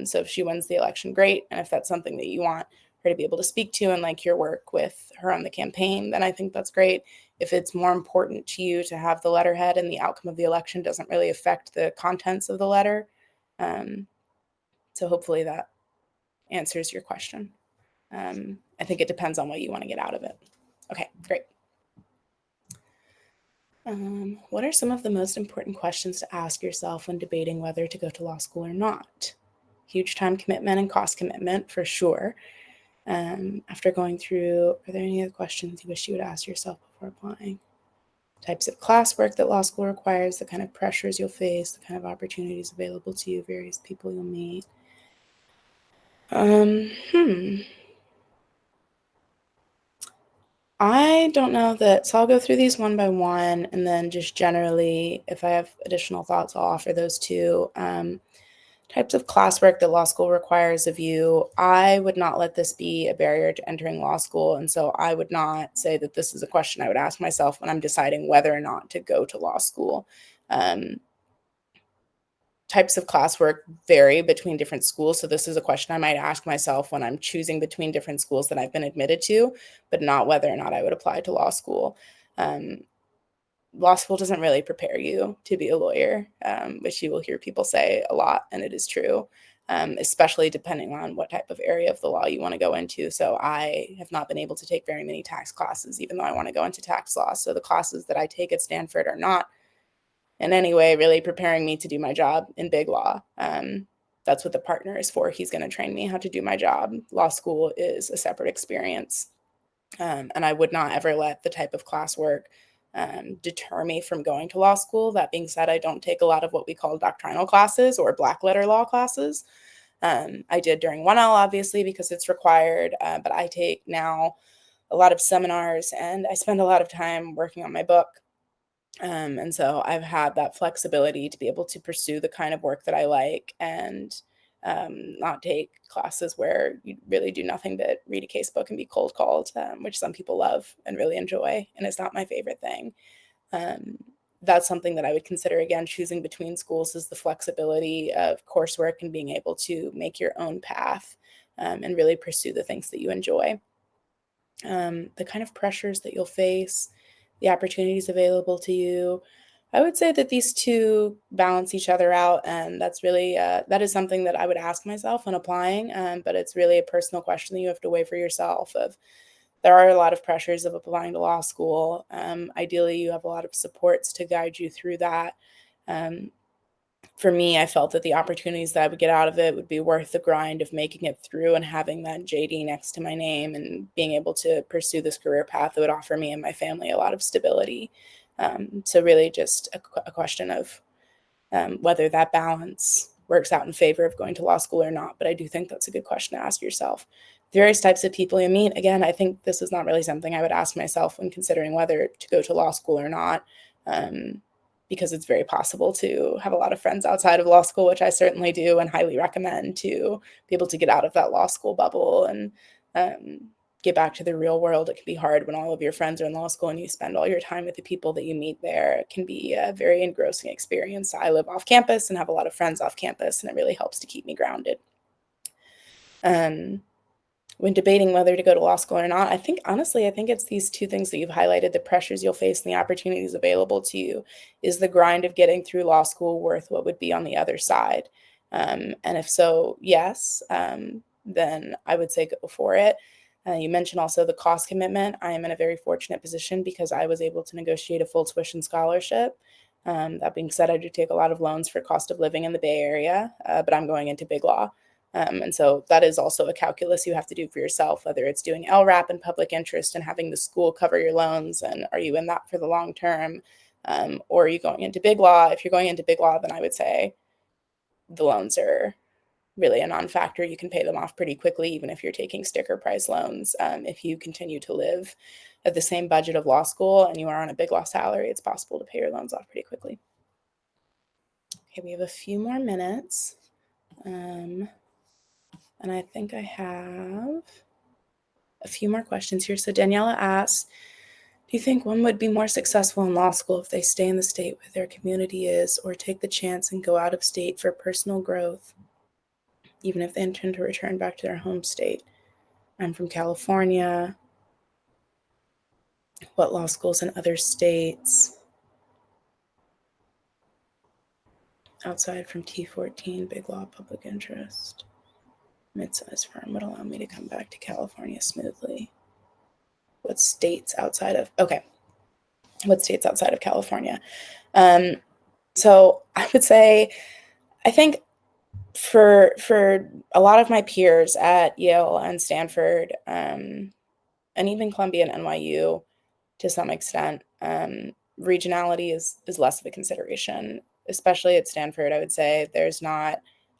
So if she wins the election, great. And if that's something that you want her to be able to speak to and like your work with her on the campaign, then I think that's great. If it's more important to you to have the letterhead and the outcome of the election doesn't really affect the contents of the letter. So hopefully that answers your question. I think it depends on what you want to get out of it. Okay, great. What are some of the most important questions to ask yourself when debating whether to go to law school or not? Huge time commitment and cost commitment for sure. After going through, are there any other questions you wish you would ask yourself before applying? Types of classwork that law school requires, the kind of pressures you'll face, the kind of opportunities available to you, various people you'll meet. I don't know that, so I'll go through these one by one, and then just generally, if I have additional thoughts, I'll offer those too. Types of classwork that law school requires of you, I would not let this be a barrier to entering law school, and so I would not say that this is a question I would ask myself when I'm deciding whether or not to go to law school. Types of classwork vary between different schools. So this is a question I might ask myself when I'm choosing between different schools that I've been admitted to, but not whether or not I would apply to law school. Law school doesn't really prepare you to be a lawyer, which you will hear people say a lot, and it is true, especially depending on what type of area of the law you want to go into. So I have not been able to take very many tax classes, even though I want to go into tax law. So the classes that I take at Stanford are not in any way really preparing me to do my job in big law. That's what the partner is for. He's going to train me how to do my job. Law school is a separate experience. And I would not ever let the type of classwork deter me from going to law school. That being said, I don't take a lot of what we call doctrinal classes or black letter law classes. I did during 1L, obviously, because it's required, but I take now a lot of seminars, and I spend a lot of time working on my book. And so I've had that flexibility to be able to pursue the kind of work that I like and not take classes where you really do nothing but read a case book and be cold called, which some people love and really enjoy, and it's not my favorite thing. That's something that I would consider, again, choosing between schools, is the flexibility of coursework and being able to make your own path and really pursue the things that you enjoy. The kind of pressures that you'll face, the opportunities available to you. I would say that these two balance each other out, and that's really that is something that I would ask myself when applying, but it's really a personal question that you have to weigh for yourself. There are a lot of pressures of applying to law school. Ideally, you have a lot of supports to guide you through that. For me, I felt that the opportunities that I would get out of it would be worth the grind of making it through and having that JD next to my name and being able to pursue this career path that would offer me and my family a lot of stability. So really just a question of whether that balance works out in favor of going to law school or not. But I do think that's a good question to ask yourself. The various types of people you meet, again, I think this is not really something I would ask myself when considering whether to go to law school or not. Because it's very possible to have a lot of friends outside of law school, which I certainly do and highly recommend, to be able to get out of that law school bubble and get back to the real world. It can be hard when all of your friends are in law school and you spend all your time with the people that you meet there. It can be a very engrossing experience. I live off campus and have a lot of friends off campus, and it really helps to keep me grounded. When debating whether to go to law school or not, I think it's these two things that you've highlighted: the pressures you'll face and the opportunities available to you. Is the grind of getting through law school worth what would be on the other side? And if so, yes, then I would say go for it. You mentioned also the cost commitment. I am in a very fortunate position because I was able to negotiate a full tuition scholarship. That being said, I do take a lot of loans for cost of living in the Bay Area, but I'm going into big law. And so that is also a calculus you have to do for yourself, whether it's doing LRAP and public interest and having the school cover your loans, and are you in that for the long term, or are you going into big law? If you're going into big law, then I would say the loans are really a non-factor. You can pay them off pretty quickly, even if you're taking sticker price loans. If you continue to live at the same budget of law school and you are on a big law salary, it's possible to pay your loans off pretty quickly. Okay, we have a few more minutes. And I think I have a few more questions here. So Daniela asks, do you think one would be more successful in law school if they stay in the state where their community is, or take the chance and go out of state for personal growth, even if they intend to return back to their home state? I'm from California. What law schools in other states outside from T14, big law, public interest, mid-sized firm would allow me to come back to California smoothly? What states outside of California? So I would say, I think for a lot of my peers at Yale and Stanford, and even Columbia and NYU to some extent, regionality is less of a consideration, especially at Stanford. I would say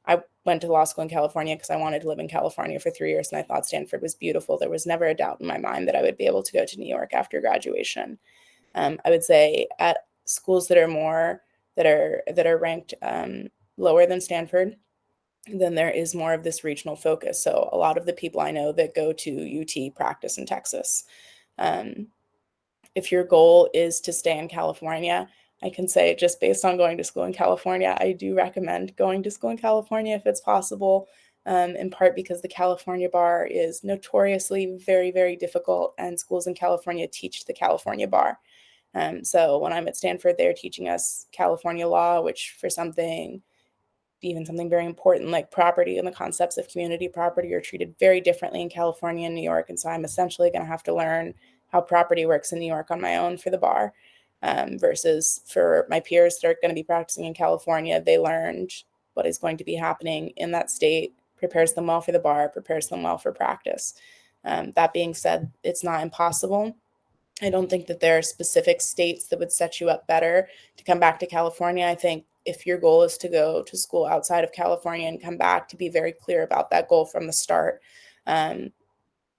I went to law school in California because I wanted to live in California for 3 years, and I thought Stanford was beautiful. There was never a doubt in my mind that I would be able to go to New York after graduation. I would say at schools that are ranked lower than Stanford, then there is more of this regional focus. So a lot of the people I know that go to UT practice in Texas. If your goal is to stay in California, I can say, just based on going to school in California, I do recommend going to school in California if it's possible, in part because the California bar is notoriously very, very difficult, and schools in California teach the California bar. So when I'm at Stanford, they're teaching us California law, which for something very important like property and the concepts of community property are treated very differently in California and New York. And so I'm essentially going to have to learn how property works in New York on my own for the bar, versus for my peers that are going to be practicing in California, they learned what is going to be happening in that state, prepares them well for the bar, prepares them well for practice. That being said, it's not impossible. I don't think that there are specific states that would set you up better to come back to California. I think if your goal is to go to school outside of California and come back, to be very clear about that goal from the start,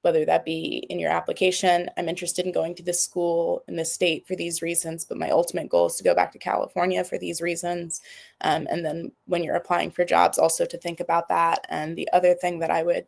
whether that be in your application, I'm interested in going to this school in this state for these reasons, but my ultimate goal is to go back to California for these reasons. And then when you're applying for jobs, also to think about that. And the other thing that I would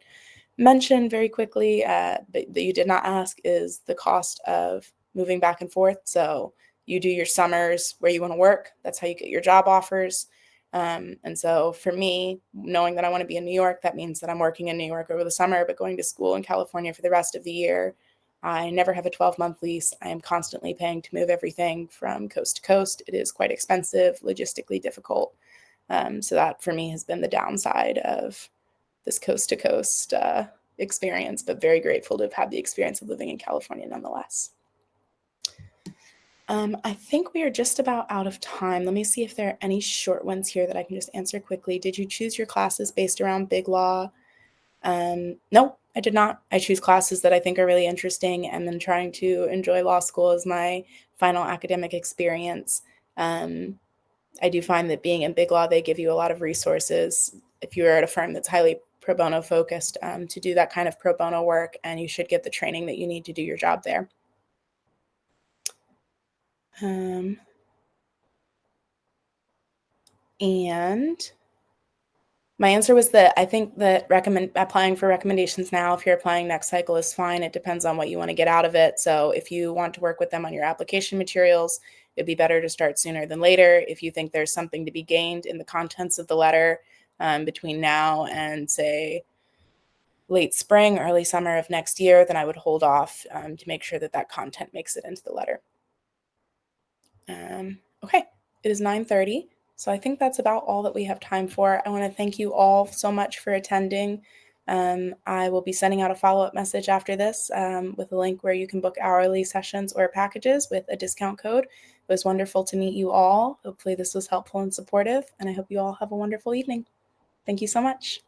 mention very quickly, that you did not ask, is the cost of moving back and forth. So you do your summers where you want to work. That's how you get your job offers. And so for me, knowing that I want to be in New York, that means that I'm working in New York over the summer, but going to school in California for the rest of the year. I never have a 12-month lease. I am constantly paying to move everything from coast to coast. It is quite expensive, logistically difficult. So that for me has been the downside of this coast-to-coast experience, but very grateful to have had the experience of living in California nonetheless. I think we are just about out of time. Let me see if there are any short ones here that I can just answer quickly. Did you choose your classes based around big law? No, I did not. I choose classes that I think are really interesting, and then trying to enjoy law school as my final academic experience. I do find that being in big law, they give you a lot of resources. If you are at a firm that's highly pro bono focused, to do that kind of pro bono work, and you should get the training that you need to do your job there. And my answer was that I think that applying for recommendations now, if you're applying next cycle, is fine. It depends on what you want to get out of it. So if you want to work with them on your application materials, it'd be better to start sooner than later. If you think there's something to be gained in the contents of the letter between now and, say, late spring, early summer of next year, then I would hold off to make sure that content makes it into the letter. Okay, it is 9:30. So I think that's about all that we have time for. I want to thank you all so much for attending. I will be sending out a follow-up message after this with a link where you can book hourly sessions or packages with a discount code. It was wonderful to meet you all. Hopefully this was helpful and supportive, and I hope you all have a wonderful evening. Thank you so much.